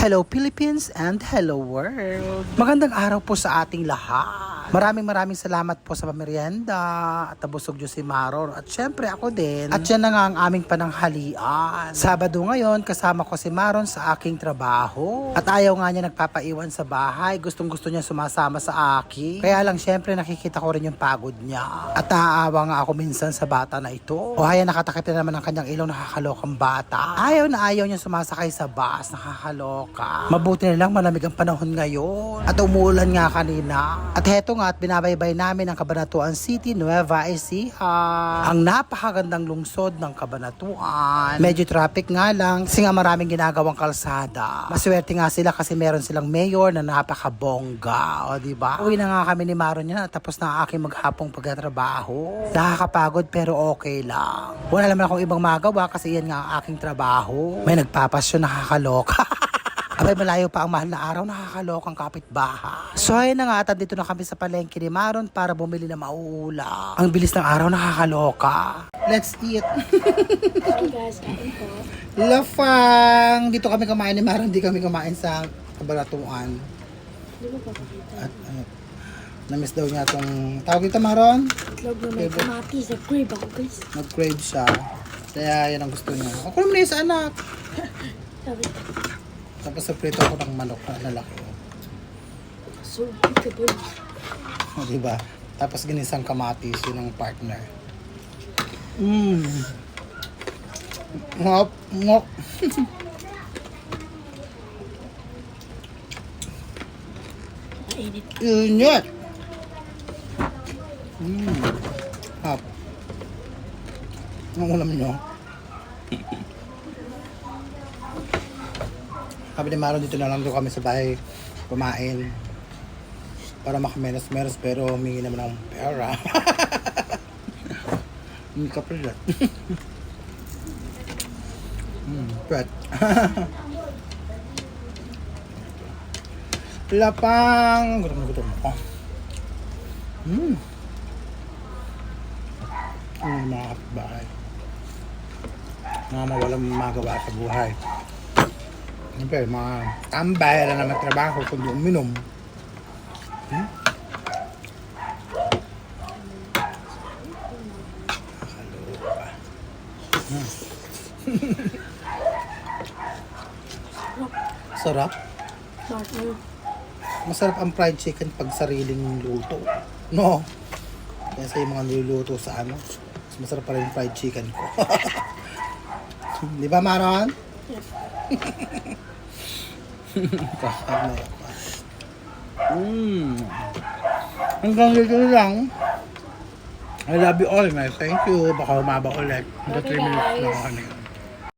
Hello Philippines and hello world! Magandang araw po sa ating lahat. Maraming salamat po sa pamerienda at nabusog niyo si Maron at syempre ako din. At yan na nga ang aming pananghalian. Sabado ngayon, kasama ko si Maron sa aking trabaho. At ayaw nga niya nagpapaiwan sa bahay. Gustong-gusto niya sumasama sa akin. Kaya lang syempre nakikita ko rin yung pagod niya. At naaawa nga ako minsan sa bata na ito. O haya nakatakip na naman ang kanyang ilong, nakakalokang bata. Ayaw niya sumasakay sa bus, nakakaloka. Mabuti na lang malamig ang panahon ngayon. At umuulan nga kanina. At heto nga at binabaybay namin ang Cabanatuan City, Nueva Ecija. Ang napakagandang lungsod ng Cabanatuan. Medyo traffic nga lang kasi nga maraming ginagawang kalsada. Maswerte nga sila kasi meron silang mayor na napakabongga. O diba? Uwi na nga kami ni Maron niya tapos na ang aking maghapong pagtatrabaho. Nakakapagod pero okay lang. Wala naman akong ibang magawa kasi yan nga ang aking trabaho. May nagpapasyon, nakakaloka. Abay, malayo pa ang mahal na araw, nakakalokang kapitbahay. So ayun na nga, at dito na kami sa palengke ni Maron para bumili na mauula. Ang bilis ng araw, nakakaloka. Let's eat. Hi guys, kain po. Lafang! Dito kami kumain ni Maron, di kami kumain sa Cabanatuan. Hindi mo papakita. At na-miss daw niya itong, tawag ito Maron? Itlog na may kamatis. Nag-crave ako guys. Nag-crave siya. Kaya yan ang gusto niya. Ako naman sa anak. Sabi, Tapos sa prito ako ng manok na lalaki. so beautiful. O, diba? Tapos ginisang kamatis, yun ang partner. Ngop, ngop. Mainit. Init. Hap. Anong ulam nyo? Sabi ni Maron, dito na lang doon kami sa bahay kumain. Para makamenos-menos pero humingi naman ng pera. Hindi ka pala. Pwet. Lapang. Gutom na gutom ako. Mga kapitbahay. Mga mawalang magawa sa buhay. Siyempre, mga tambay na naman trabaho kundi uminom. Sarap. Partner. Masarap ang fried chicken pag sariling luto. No? Kaya sa yung mga niluluto sa ano, mas masarap pa rin yung fried chicken ko. Di ba, Maron? Yep. Hanggang dito lang. I love you all, guys. Thank you. Baka humaba ulit. Hanggang 3 minutes lang ako kanina.